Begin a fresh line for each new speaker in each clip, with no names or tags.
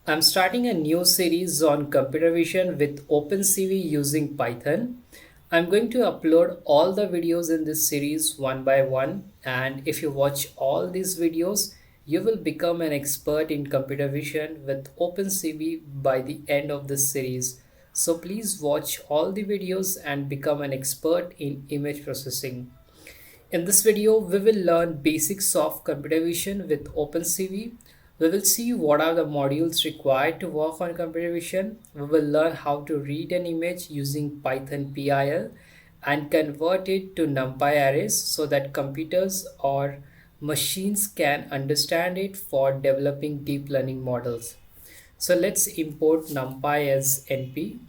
I'm starting a new series on computer vision with OpenCV using Python. I'm going to upload all the videos in this series one by one, and if you watch all these videos, you will become an expert in computer vision with OpenCV by the end of this series. So please watch all the videos and become an expert in image processing. In this video, we will learn basics of computer vision with OpenCV. We will see what are the modules required to work on computer vision. We will learn how to read an image using Python PIL and convert it to NumPy arrays so that computers or machines can understand it for developing deep learning models. So let's import NumPy as NP.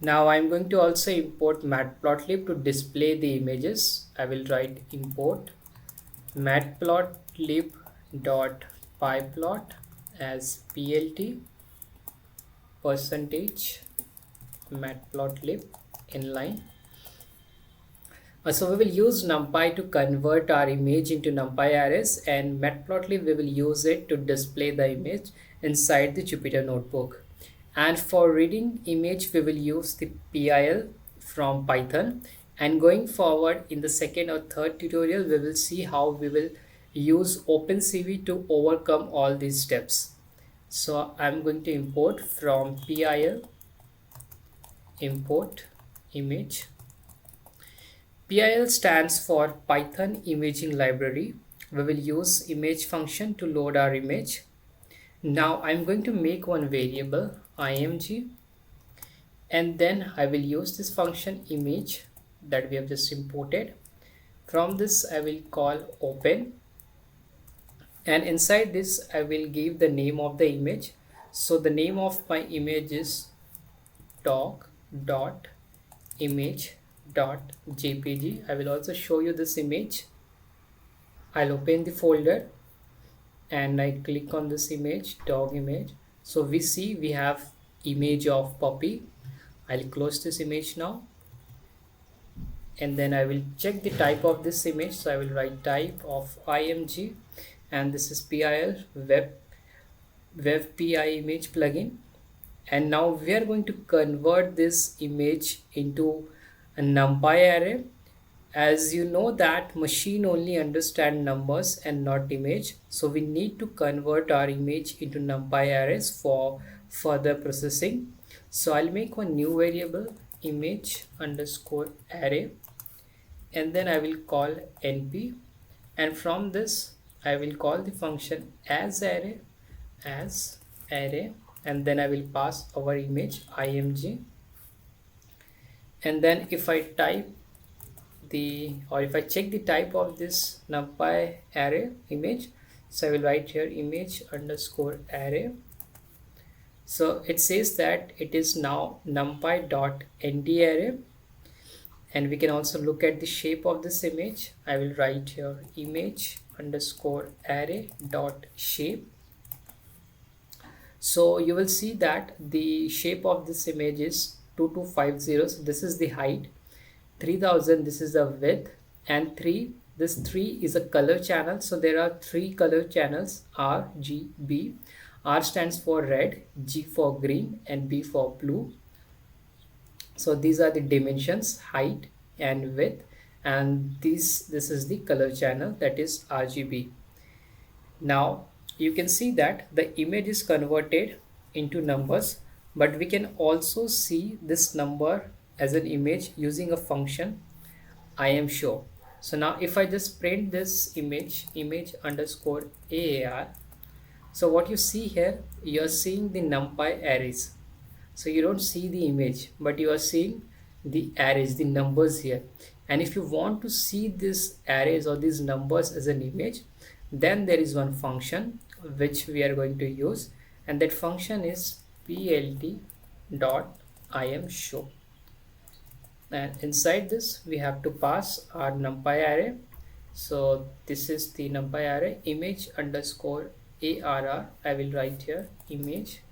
Now I'm going to also import matplotlib to display the images. I will write import matplotlib.pyplot as plt percentage matplotlib inline. So we will use NumPy to convert our image into NumPy arrays, and matplotlib we will use it to display the image inside the Jupyter notebook. And for reading image we will use the PIL from Python, and going forward in the second or third tutorial we will see how we will use OpenCV to overcome all these steps. So I'm going to import from PIL import image. PIL stands for Python Imaging Library. We will use image function to load our image. Now I'm going to make one variable img, and then I will use this function image that we have just imported. From this I will call open, and inside this I will give the name of the image. So the name of my image is doc.image.jpg. I will also show you this image. I'll open the folder and I click on this image, dog image. So we see we have image of puppy. I'll close this image now, and then I will check the type of this image. So I will write type of img, and this is PIL web pi image plugin. And now we are going to convert this image into a NumPy array. As you know that machine only understand numbers and not image, so we need to convert our image into NumPy arrays for further processing. So I'll make one new variable image underscore array, and then I will call np, and from this I will call the function as array, and then I will pass our image img. And then if I type if I check the type of this NumPy array image, so I will write here image underscore array. So it says that it is now numpy.nd array, and we can also look at the shape of this image. I will write here image underscore array dot shape. So you will see that the shape of this image is 2250. So this is the height, 3000 this is the width, and 3 is a color channel. So there are 3 color channels, R, G, B. R stands for red, G for green, and B for blue. So these are the dimensions, height and width, and this is the color channel, that is RGB. Now you can see that the image is converted into numbers, but we can also see this number as an image using a function imshow. So now if I just print this image underscore AAR, so what you see here, you are seeing the NumPy arrays. So you don't see the image, but you are seeing the arrays, the numbers here. And if you want to see these arrays or these numbers as an image, then there is one function which we are going to use, and that function is plt.imshow. And inside this we have to pass our NumPy array. So this is the NumPy array image underscore ARR. I will write here image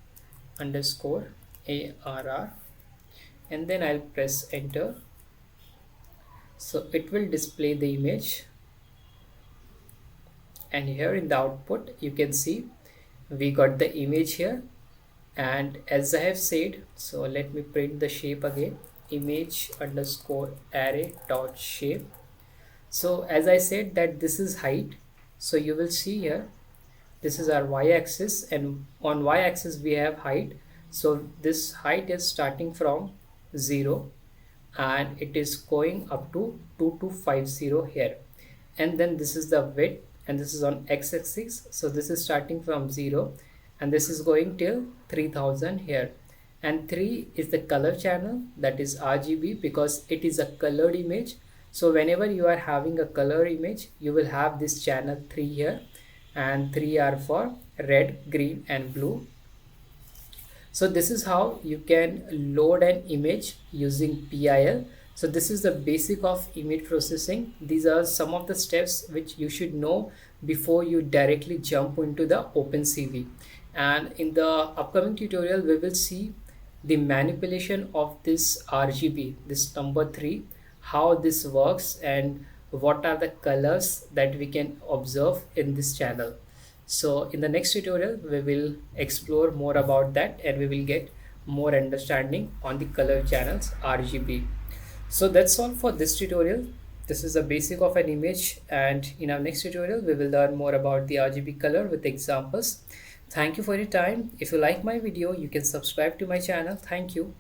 underscore ARR, and then I'll press enter. So it will display the image. and here in the output you can see we got the image here. And as I have said, so let me print the shape again, image underscore array dot shape. So as I said that this is height, so you will see here this is our y-axis, and on y-axis we have height. So this height is starting from 0 and it is going up to 2250 here, and then this is the width, and this is on x-axis. So this is starting from 0 and this is going till 3000 here, and 3 is the color channel, that is RGB, because it is a colored image. So whenever you are having a color image, you will have this channel 3 here, and 3 are for red, green and blue. So this is how you can load an image using PIL. So this is the basic of image processing. These are some of the steps which you should know before you directly jump into the OpenCV. And in the upcoming tutorial, we will see the manipulation of this RGB, this number 3, how this works and what are the colors that we can observe in this channel. So in the next tutorial, we will explore more about that and we will get more understanding on the color channels RGB. So that's all for this tutorial. This is the basic of an image, and in our next tutorial, we will learn more about the RGB color with examples. Thank you for your time. If you like my video, you can subscribe to my channel. Thank you.